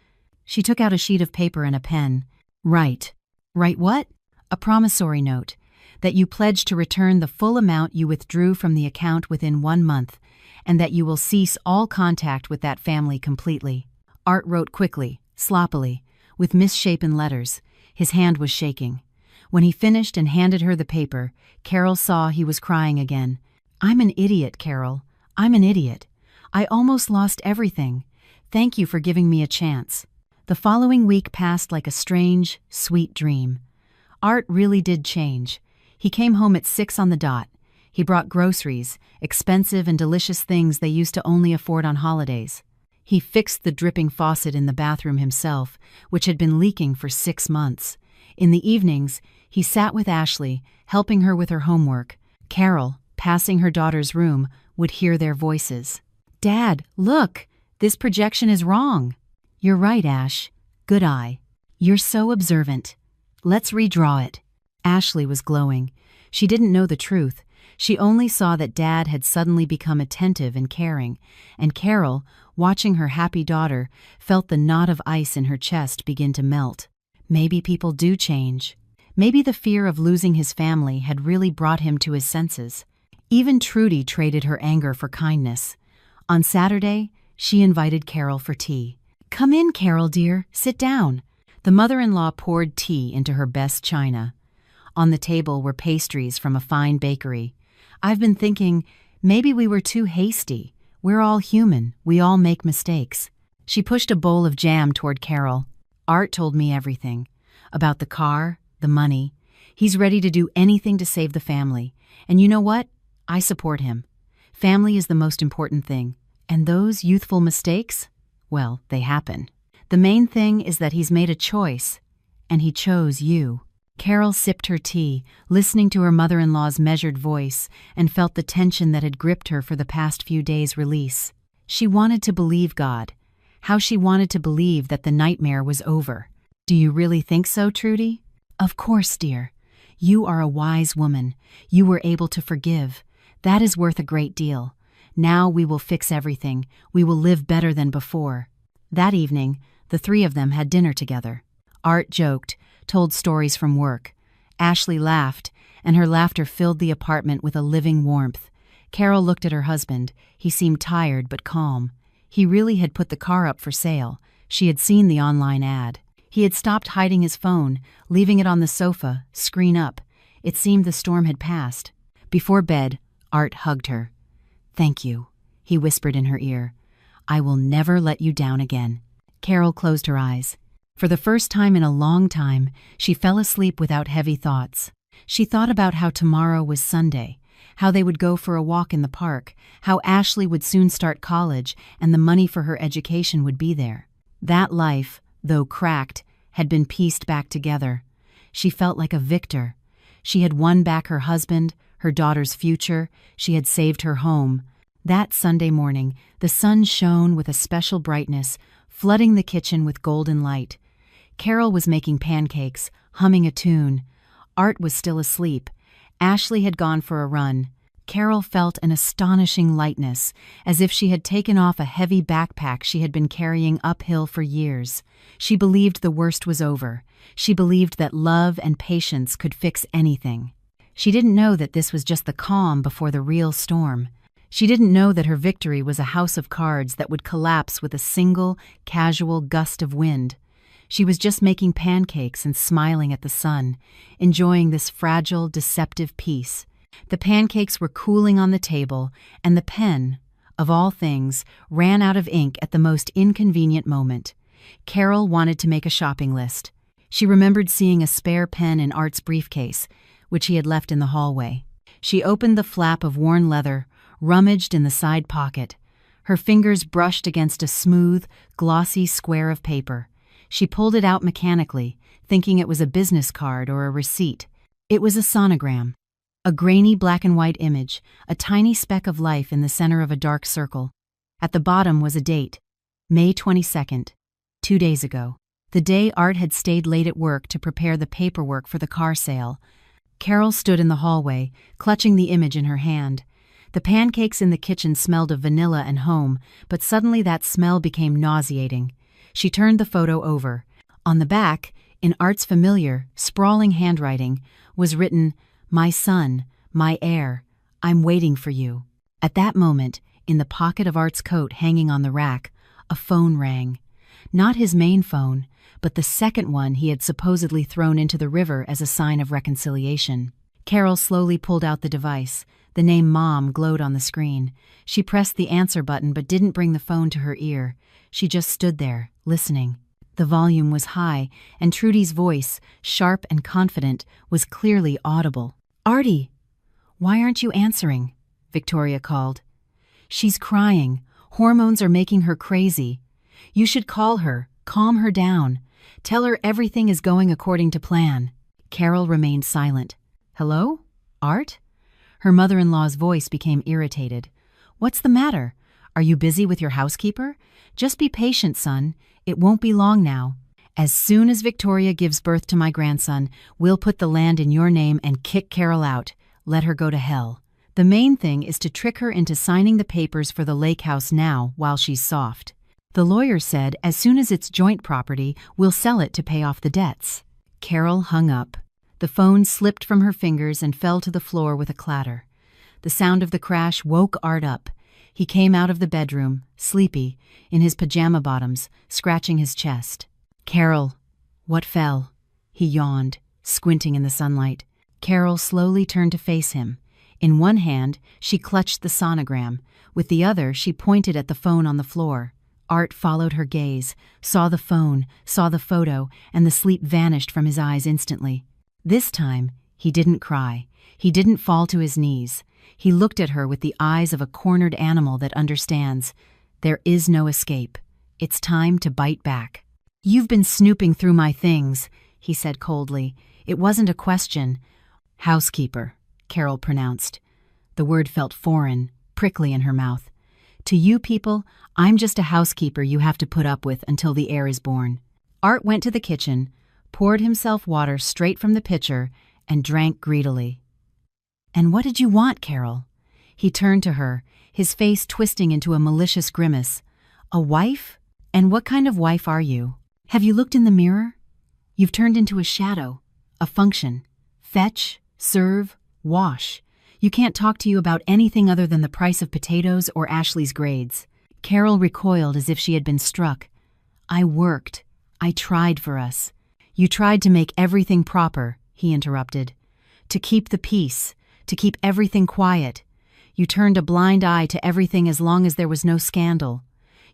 She took out a sheet of paper and a pen. "Write." "Write what?" "A promissory note. That you pledge to return the full amount you withdrew from the account within 1 month, and that you will cease all contact with that family completely." Art wrote quickly, sloppily, with misshapen letters. His hand was shaking. When he finished and handed her the paper, Carol saw he was crying again. "I'm an idiot, Carol. I'm an idiot. I almost lost everything. Thank you for giving me a chance." The following week passed like a strange, sweet dream. Art really did change. He came home at 6 on the dot. He brought groceries, expensive and delicious things they used to only afford on holidays. He fixed the dripping faucet in the bathroom himself, which had been leaking for 6 months. In the evenings, he sat with Ashley, helping her with her homework. Carol, passing her daughter's room, would hear their voices. "Dad, look! This projection is wrong." "You're right, Ash. Good eye. You're so observant. Let's redraw it." Ashley was glowing. She didn't know the truth. She only saw that Dad had suddenly become attentive and caring, and Carol, watching her happy daughter, felt the knot of ice in her chest begin to melt. Maybe people do change. Maybe the fear of losing his family had really brought him to his senses. Even Trudy traded her anger for kindness. On Saturday, she invited Carol for tea. "Come in, Carol, dear. Sit down." The mother-in-law poured tea into her best china. On the table were pastries from a fine bakery. "I've been thinking, maybe we were too hasty. We're all human. We all make mistakes." She pushed a bowl of jam toward Carol. "Art told me everything. About the car, the money. He's ready to do anything to save the family. And you know what? I support him. Family is the most important thing. And those youthful mistakes? Well, they happen. The main thing is that he's made a choice, and he chose you." Carol sipped her tea, listening to her mother-in-law's measured voice, and felt the tension that had gripped her for the past few days release. She wanted to believe God. How she wanted to believe that the nightmare was over. "Do you really think so, Trudy?" "Of course, dear. You are a wise woman. You were able to forgive. That is worth a great deal. Now we will fix everything. We will live better than before." That evening, the three of them had dinner together. Art joked, told stories from work. Ashley laughed, and her laughter filled the apartment with a living warmth. Carol looked at her husband. He seemed tired but calm. He really had put the car up for sale. She had seen the online ad. He had stopped hiding his phone, leaving it on the sofa, screen up. It seemed the storm had passed. Before bed, Art hugged her. "Thank you," he whispered in her ear. "I will never let you down again." Carol closed her eyes. For the first time in a long time, she fell asleep without heavy thoughts. She thought about how tomorrow was Sunday, how they would go for a walk in the park, how Ashley would soon start college and the money for her education would be there. That life, though cracked, had been pieced back together. She felt like a victor. She had won back her husband, her daughter's future. She had saved her home. That Sunday morning, the sun shone with a special brightness, flooding the kitchen with golden light. Carol was making pancakes, humming a tune. Art was still asleep. Ashley had gone for a run. Carol felt an astonishing lightness, as if she had taken off a heavy backpack she had been carrying uphill for years. She believed the worst was over. She believed that love and patience could fix anything. She didn't know that this was just the calm before the real storm. She didn't know that her victory was a house of cards that would collapse with a single, casual gust of wind. She was just making pancakes and smiling at the sun, enjoying this fragile, deceptive peace. The pancakes were cooling on the table, and the pen, of all things, ran out of ink at the most inconvenient moment. Carol wanted to make a shopping list. She remembered seeing a spare pen in Art's briefcase, which he had left in the hallway. She opened the flap of worn leather, rummaged in the side pocket. Her fingers brushed against a smooth, glossy square of paper. She pulled it out mechanically, thinking it was a business card or a receipt. It was a sonogram. A grainy black-and-white image, a tiny speck of life in the center of a dark circle. At the bottom was a date, May 22nd, 2 days ago, the day Art had stayed late at work to prepare the paperwork for the car sale. Carol stood in the hallway, clutching the image in her hand. The pancakes in the kitchen smelled of vanilla and home, but suddenly that smell became nauseating. She turned the photo over. On the back, in Art's familiar, sprawling handwriting, was written, "My son, my heir, I'm waiting for you." At that moment, in the pocket of Art's coat hanging on the rack, a phone rang. Not his main phone, but the second one he had supposedly thrown into the river as a sign of reconciliation. Carol slowly pulled out the device. The name Mom glowed on the screen. She pressed the answer button but didn't bring the phone to her ear. She just stood there, listening. The volume was high, and Trudy's voice, sharp and confident, was clearly audible. "Artie, why aren't you answering?" Victoria called. "She's crying. Hormones are making her crazy. You should call her, calm her down. Tell her everything is going according to plan." Carol remained silent. "Hello? Art?" Her mother-in-law's voice became irritated. "What's the matter? Are you busy with your housekeeper? Just be patient, son. It won't be long now. As soon as Victoria gives birth to my grandson, we'll put the land in your name and kick Carol out. Let her go to hell. The main thing is to trick her into signing the papers for the lake house now while she's soft. The lawyer said as soon as it's joint property, we'll sell it to pay off the debts." Carol hung up. The phone slipped from her fingers and fell to the floor with a clatter. The sound of the crash woke Art up. He came out of the bedroom, sleepy, in his pajama bottoms, scratching his chest. "Carol, what fell?" He yawned, squinting in the sunlight. Carol slowly turned to face him. In one hand, she clutched the sonogram. With the other, she pointed at the phone on the floor. Art followed her gaze, saw the phone, saw the photo, and the sleep vanished from his eyes instantly. This time, he didn't cry. He didn't fall to his knees. He looked at her with the eyes of a cornered animal that understands. There is no escape. It's time to bite back. "You've been snooping through my things," he said coldly. It wasn't a question. "Housekeeper," Carol pronounced. The word felt foreign, prickly in her mouth. "To you people, I'm just a housekeeper you have to put up with until the heir is born." Art went to the kitchen, poured himself water straight from the pitcher, and drank greedily. "And what did you want, Carol?" He turned to her, his face twisting into a malicious grimace. "A wife? And what kind of wife are you? Have you looked in the mirror? You've turned into a shadow, a function. Fetch, serve, wash. You can't talk to you about anything other than the price of potatoes or Ashley's grades." Carol recoiled as if she had been struck. "I worked. I tried for us." "You tried to make everything proper," he interrupted. "To keep the peace, to keep everything quiet. You turned a blind eye to everything as long as there was no scandal.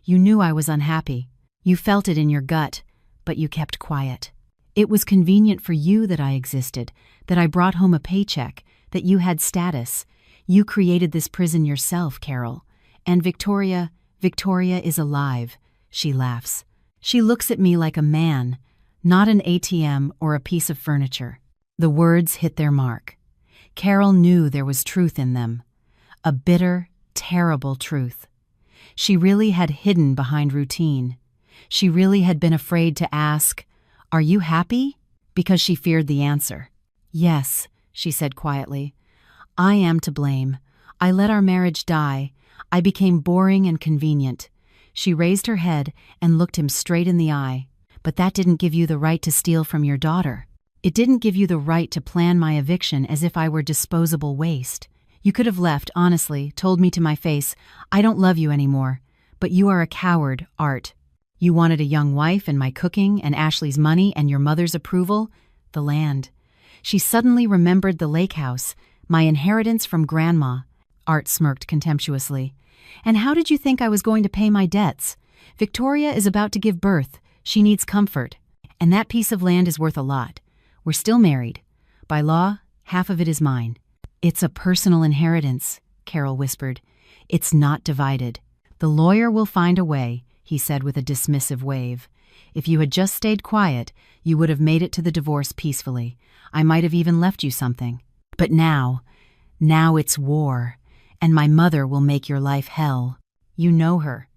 You knew I was unhappy. You felt it in your gut, but you kept quiet. It was convenient for you that I existed, that I brought home a paycheck, that you had status. You created this prison yourself, Carol. And Victoria is alive," she laughs. "She looks at me like a man, not an ATM or a piece of furniture." The words hit their mark. Carol knew there was truth in them. A bitter, terrible truth. She really had hidden behind routine. She really had been afraid to ask, "Are you happy?" because she feared the answer. "Yes," she said quietly. "I am to blame. I let our marriage die. I became boring and convenient." She raised her head and looked him straight in the eye. "But that didn't give you the right to steal from your daughter. It didn't give you the right to plan my eviction as if I were disposable waste. You could have left, honestly, told me to my face, 'I don't love you anymore.' But you are a coward, Art. You wanted a young wife and my cooking and Ashley's money and your mother's approval, the land." She suddenly remembered the lake house, my inheritance from Grandma. Art smirked contemptuously. "And how did you think I was going to pay my debts? Victoria is about to give birth. She needs comfort. And that piece of land is worth a lot. We're still married. By law, half of it is mine." "It's a personal inheritance," Carol whispered. "It's not divided." "The lawyer will find a way," he said with a dismissive wave. "If you had just stayed quiet, you would have made it to the divorce peacefully. I might have even left you something. But now it's war, and my mother will make your life hell. You know her.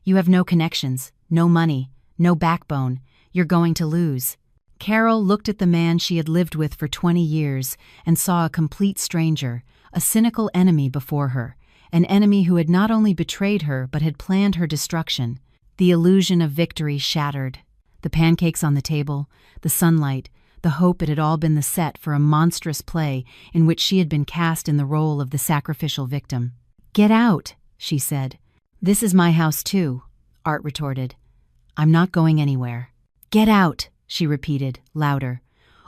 You have no connections, no money, no backbone. You're going to lose." Carol looked at the man she had lived with for 20 years and saw a complete stranger, a cynical enemy before her, an enemy who had not only betrayed her but had planned her destruction. The illusion of victory shattered. The pancakes on the table, the sunlight, the hope it had all been the set for a monstrous play in which she had been cast in the role of the sacrificial victim. "Get out," she said. "This is my house too," Art retorted. "I'm not going anywhere." "Get out," she repeated, louder.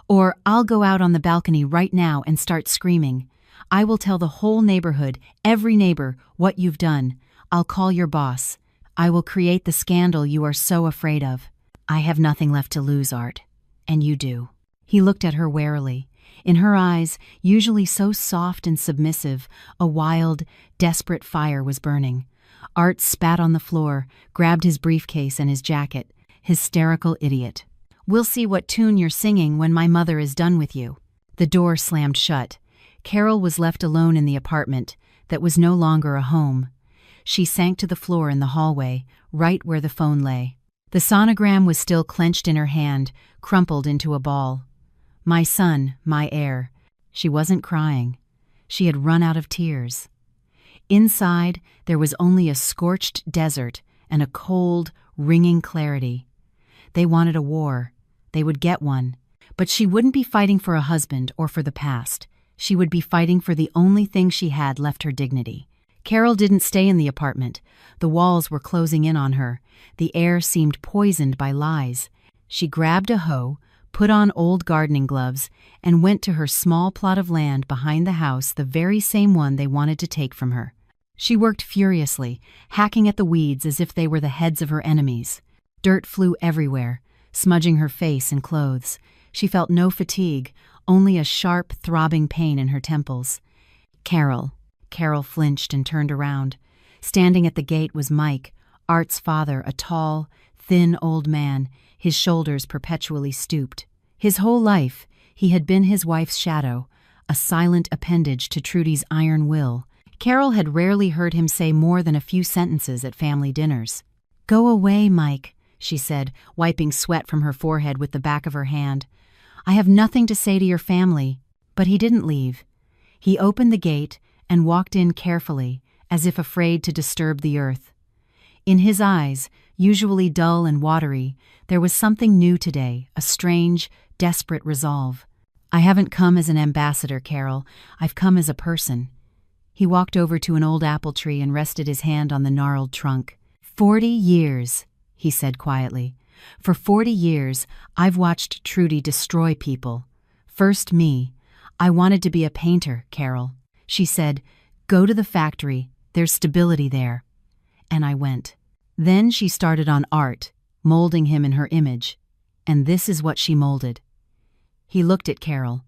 "Or I'll go out on the balcony right now and start screaming. I will tell the whole neighborhood, every neighbor, what you've done. I'll call your boss. I will create the scandal you are so afraid of. I have nothing left to lose, Art. And you do." He looked at her warily. In her eyes, usually so soft and submissive, a wild, desperate fire was burning. Art spat on the floor, grabbed his briefcase and his jacket. Hysterical idiot. "We'll see what tune you're singing when my mother is done with you." The door slammed shut. Carol was left alone in the apartment that was no longer a home. She sank to the floor in the hallway, right where the phone lay. The sonogram was still clenched in her hand, crumpled into a ball. My son, my heir. She wasn't crying. She had run out of tears. Inside, there was only a scorched desert and a cold, ringing clarity. They wanted a war. They would get one. But she wouldn't be fighting for a husband or for the past. She would be fighting for the only thing she had left, her dignity. Carol didn't stay in the apartment. The walls were closing in on her. The air seemed poisoned by lies. She grabbed a hoe, put on old gardening gloves, and went to her small plot of land behind the house, the very same one they wanted to take from her. She worked furiously, hacking at the weeds as if they were the heads of her enemies. Dirt flew everywhere, smudging her face and clothes. She felt no fatigue, only a sharp, throbbing pain in her temples. Carol flinched and turned around. Standing at the gate was Mike, Art's father, a tall, thin old man, his shoulders perpetually stooped. His whole life, he had been his wife's shadow, a silent appendage to Trudy's iron will. Carol had rarely heard him say more than a few sentences at family dinners. "Go away, Mike," she said, wiping sweat from her forehead with the back of her hand. "I have nothing to say to your family." But he didn't leave. He opened the gate and walked in carefully, as if afraid to disturb the earth. In his eyes, usually dull and watery, there was something new today, a strange, desperate resolve. "I haven't come as an ambassador, Carol. I've come as a person." He walked over to an old apple tree and rested his hand on the gnarled trunk. 40 years, he said quietly. For 40 years, I've watched Trudy destroy people. First me. I wanted to be a painter, Carol. She said, "Go to the factory, there's stability there." And I went. Then she started on Art, molding him in her image. And this is what she molded. He looked at Carol.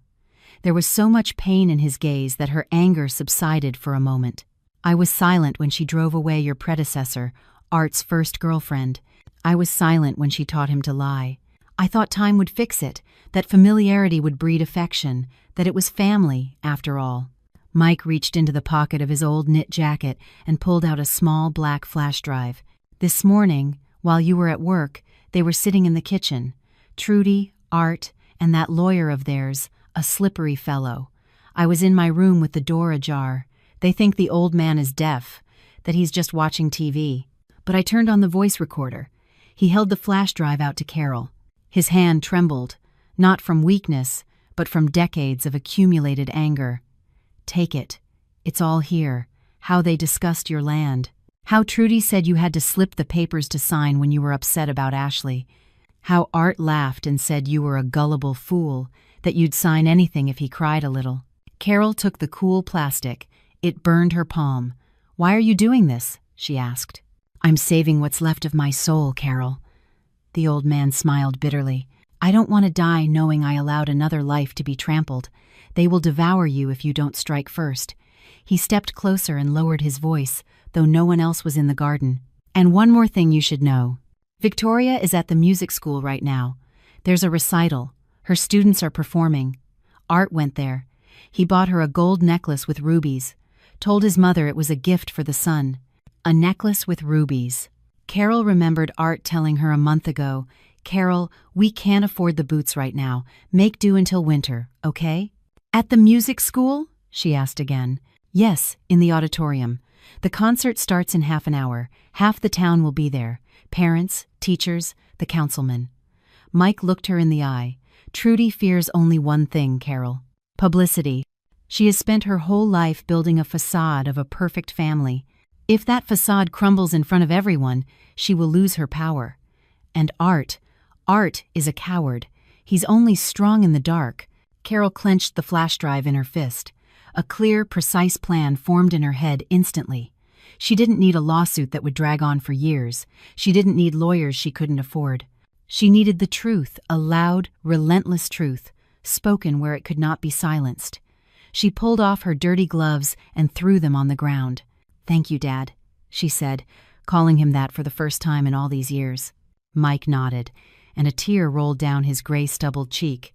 There was so much pain in his gaze that her anger subsided for a moment. "I was silent when she drove away your predecessor, Art's first girlfriend. I was silent when she taught him to lie. I thought time would fix it, that familiarity would breed affection, that it was family, after all." Mike reached into the pocket of his old knit jacket and pulled out a small black flash drive. "This morning, while you were at work, they were sitting in the kitchen. Trudy, Art, and that lawyer of theirs, a slippery fellow. I was in my room with the door ajar. They think the old man is deaf, that he's just watching TV. But I turned on the voice recorder." He held the flash drive out to Carol. His hand trembled, not from weakness, but from decades of accumulated anger. "Take it. It's all here. How they discussed your land. How Trudy said you had to slip the papers to sign when you were upset about Ashley. How Art laughed and said you were a gullible fool, that you'd sign anything if he cried a little." Carol took the cool plastic. It burned her palm. "Why are you doing this?" she asked. "I'm saving what's left of my soul, Carol." The old man smiled bitterly. "I don't want to die knowing I allowed another life to be trampled. They will devour you if you don't strike first." He stepped closer and lowered his voice, though no one else was in the garden. "And one more thing you should know. Victoria is at the music school right now. There's a recital. Her students are performing. Art went there. He bought her a gold necklace with rubies. Told his mother it was a gift for the son. A necklace with rubies." Carol remembered Art telling her a month ago, "Carol, we can't afford the boots right now. Make do until winter, okay?" "At the music school?" she asked again. "Yes, in the auditorium. The concert starts in half an hour. Half the town will be there. Parents, teachers, the councilman." Mike looked her in the eye. "Trudy fears only one thing, Carol. Publicity. She has spent her whole life building a facade of a perfect family. If that facade crumbles in front of everyone, she will lose her power. And Art is a coward. He's only strong in the dark." Carol clenched the flash drive in her fist. A clear, precise plan formed in her head instantly. She didn't need a lawsuit that would drag on for years. She didn't need lawyers she couldn't afford. She needed the truth, a loud, relentless truth, spoken where it could not be silenced. She pulled off her dirty gloves and threw them on the ground. "Thank you, Dad," she said, calling him that for the first time in all these years. Mike nodded, and a tear rolled down his gray-stubbled cheek.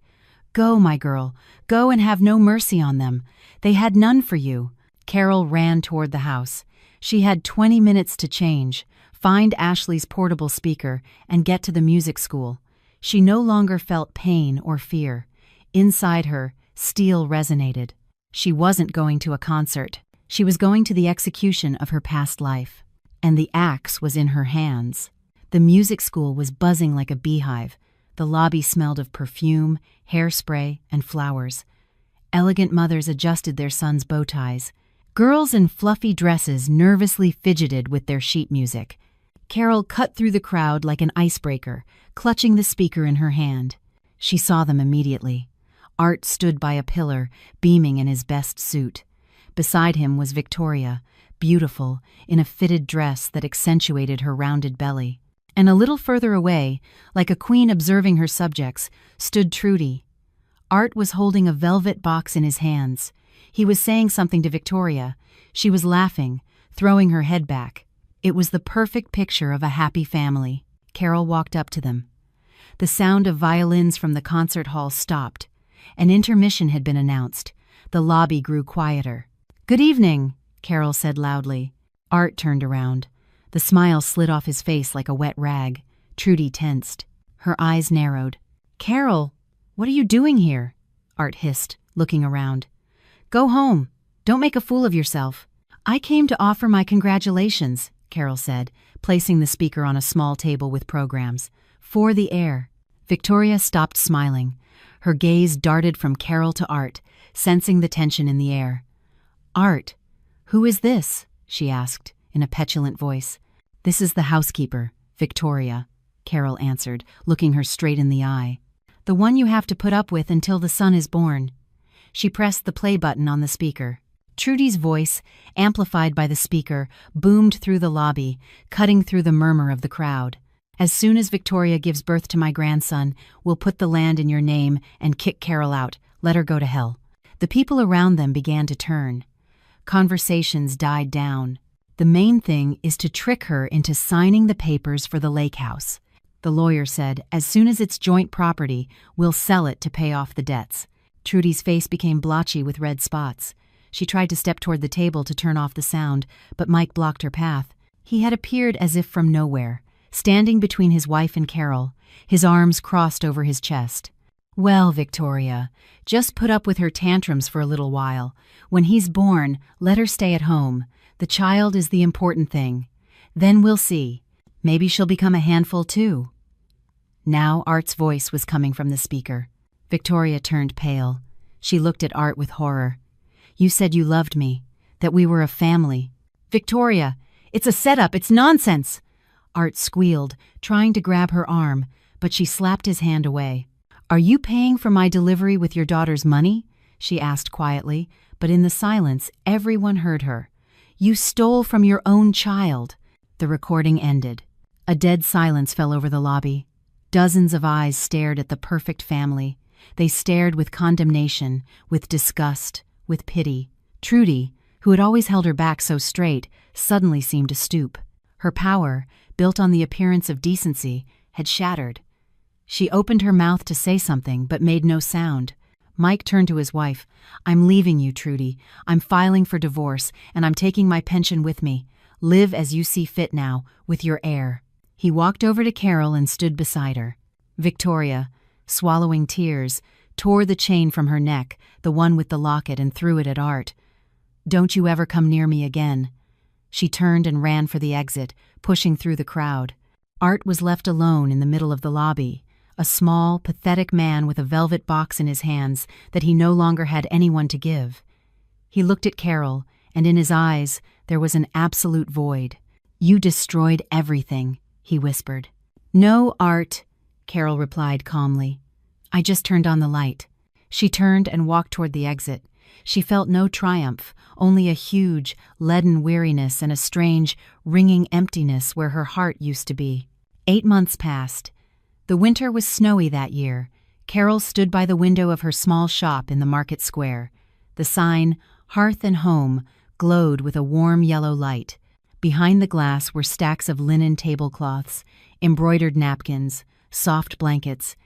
"Go, my girl, go and have no mercy on them. They had none for you." Carol ran toward the house. She had 20 minutes to change, find Ashley's portable speaker, and get to the music school. She no longer felt pain or fear. Inside her, steel resonated. She wasn't going to a concert. She was going to the execution of her past life. And the axe was in her hands. The music school was buzzing like a beehive. The lobby smelled of perfume, hairspray, and flowers. Elegant mothers adjusted their sons' bow ties. Girls in fluffy dresses nervously fidgeted with their sheet music. Carol cut through the crowd like an icebreaker, clutching the speaker in her hand. She saw them immediately. Art stood by a pillar, beaming in his best suit. Beside him was Victoria, beautiful, in a fitted dress that accentuated her rounded belly. And a little further away, like a queen observing her subjects, stood Trudy. Art was holding a velvet box in his hands. He was saying something to Victoria. She was laughing, throwing her head back. It was the perfect picture of a happy family. Carol walked up to them. The sound of violins from the concert hall stopped. An intermission had been announced. The lobby grew quieter. "Good evening," Carol said loudly. Art turned around. The smile slid off his face like a wet rag. Trudy tensed. Her eyes narrowed. "Carol, what are you doing here?" Art hissed, looking around. "Go home. Don't make a fool of yourself." "I came to offer my congratulations," Carol said, placing the speaker on a small table with programs. "For the air." Victoria stopped smiling. Her gaze darted from Carol to Art, sensing the tension in the air. "Art, who is this?" she asked, in a petulant voice. "This is the housekeeper, Victoria," Carol answered, looking her straight in the eye. "The one you have to put up with until the son is born." She pressed the play button on the speaker. Trudy's voice, amplified by the speaker, boomed through the lobby, cutting through the murmur of the crowd. "As soon as Victoria gives birth to my grandson, we'll put the land in your name and kick Carol out. Let her go to hell." The people around them began to turn. Conversations died down. "The main thing is to trick her into signing the papers for the lake house," the lawyer said. "As soon as it's joint property, we'll sell it to pay off the debts." Trudy's face became blotchy with red spots. She tried to step toward the table to turn off the sound, but Mike blocked her path. He had appeared as if from nowhere, standing between his wife and Carol, his arms crossed over his chest. "Well, Victoria, just put up with her tantrums for a little while. When he's born, let her stay at home. The child is the important thing. Then we'll see. Maybe she'll become a handful too." Now Art's voice was coming from the speaker. Victoria turned pale. She looked at Art with horror. "You said you loved me, that we were a family." "Victoria, it's a setup, it's nonsense!" Art squealed, trying to grab her arm, but she slapped his hand away. "Are you paying for my delivery with your daughter's money?" she asked quietly, but in the silence, everyone heard her. "You stole from your own child." The recording ended. A dead silence fell over the lobby. Dozens of eyes stared at the perfect family. They stared with condemnation, with disgust, with pity. Trudy, who had always held her back so straight, suddenly seemed to stoop. Her power, built on the appearance of decency, had shattered. She opened her mouth to say something, but made no sound. Mike turned to his wife. "I'm leaving you, Trudy. I'm filing for divorce, and I'm taking my pension with me. Live as you see fit now, with your heir." He walked over to Carol and stood beside her. Victoria, swallowing tears, tore the chain from her neck, the one with the locket, and threw it at Art. "Don't you ever come near me again." She turned and ran for the exit, pushing through the crowd. Art was left alone in the middle of the lobby, a small, pathetic man with a velvet box in his hands that he no longer had anyone to give. He looked at Carol, and in his eyes there was an absolute void. "You destroyed everything," he whispered. "No, Art," Carol replied calmly. "I just turned on the light." She turned and walked toward the exit. She felt no triumph, only a huge, leaden weariness and a strange, ringing emptiness where her heart used to be. 8 months passed. The winter was snowy that year. Carol stood by the window of her small shop in the market square. The sign, "Hearth and Home," glowed with a warm yellow light. Behind the glass were stacks of linen tablecloths, embroidered napkins, soft blankets.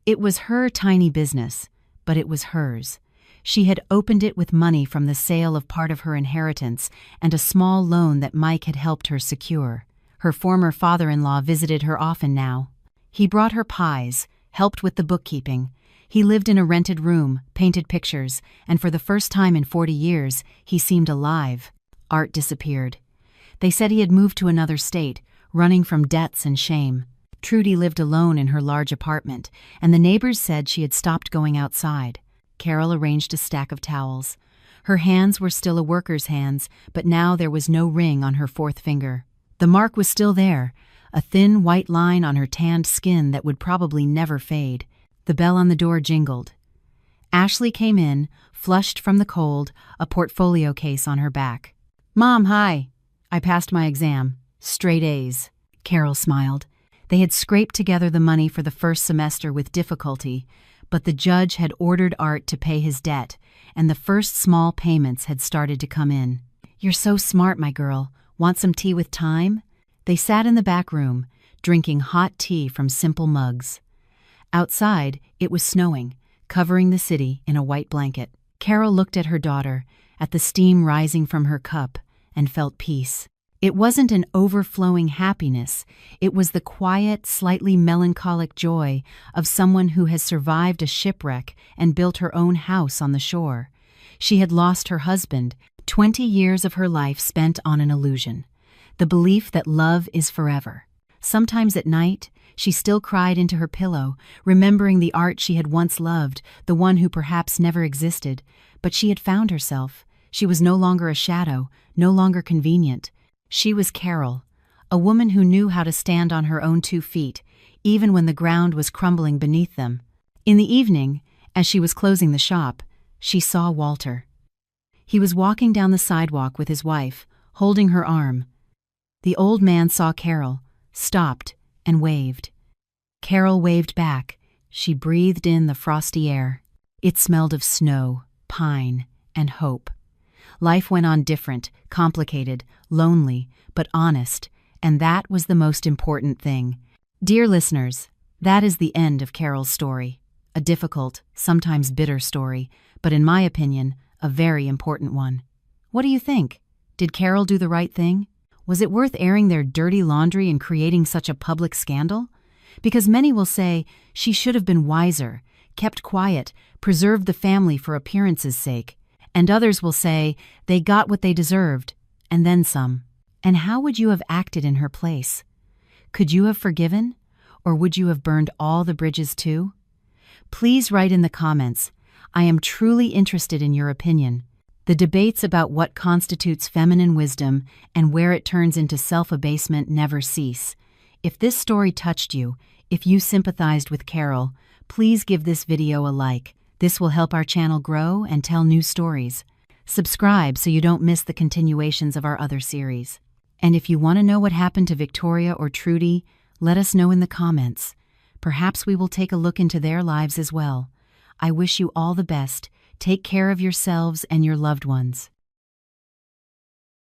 It was her tiny business, but it was hers. She had opened it with money from the sale of part of her inheritance and a small loan that Mike had helped her secure. Her former father-in-law visited her often now. He brought her pies, helped with the bookkeeping. He lived in a rented room, painted pictures, and for the first time in 40 years, he seemed alive. Art disappeared. They said he had moved to another state, running from debts and shame. Trudy lived alone in her large apartment, and the neighbors said she had stopped going outside. Carol arranged a stack of towels. Her hands were still a worker's hands, but now there was no ring on her fourth finger. The mark was still there, a thin white line on her tanned skin that would probably never fade. The bell on the door jingled. Ashley came in, flushed from the cold, a portfolio case on her back. "Mom, hi. I passed my exam. Straight A's." Carol smiled. They had scraped together the money for the first semester with difficulty, but the judge had ordered Art to pay his debt, and the first small payments had started to come in. "You're so smart, my girl. Want some tea with thyme?" They sat in the back room, drinking hot tea from simple mugs. Outside, it was snowing, covering the city in a white blanket. Carol looked at her daughter, at the steam rising from her cup, and felt peace. It wasn't an overflowing happiness, it was the quiet, slightly melancholic joy of someone who has survived a shipwreck and built her own house on the shore. She had lost her husband, 20 years of her life spent on an illusion, the belief that love is forever. Sometimes at night, she still cried into her pillow, remembering the Art she had once loved, the one who perhaps never existed, but she had found herself. She was no longer a shadow, no longer convenient. She was Carol, a woman who knew how to stand on her own 2 feet, even when the ground was crumbling beneath them. In the evening, as she was closing the shop, she saw Walter. He was walking down the sidewalk with his wife, holding her arm. The old man saw Carol, stopped, and waved. Carol waved back. She breathed in the frosty air. It smelled of snow, pine, and hope. Life went on different, complicated, lonely, but honest, and that was the most important thing. Dear listeners, that is the end of Carol's story. A difficult, sometimes bitter story, but in my opinion, a very important one. What do you think? Did Carol do the right thing? Was it worth airing their dirty laundry and creating such a public scandal? Because many will say she should have been wiser, kept quiet, preserved the family for appearance's sake. And others will say they got what they deserved, and then some. And how would you have acted in her place? Could you have forgiven? Or would you have burned all the bridges too? Please write in the comments. I am truly interested in your opinion. The debates about what constitutes feminine wisdom and where it turns into self-abasement never cease. If this story touched you, if you sympathized with Carol, please give this video a like. This will help our channel grow and tell new stories. Subscribe so you don't miss the continuations of our other series. And if you want to know what happened to Victoria or Trudy, let us know in the comments. Perhaps we will take a look into their lives as well. I wish you all the best. Take care of yourselves and your loved ones.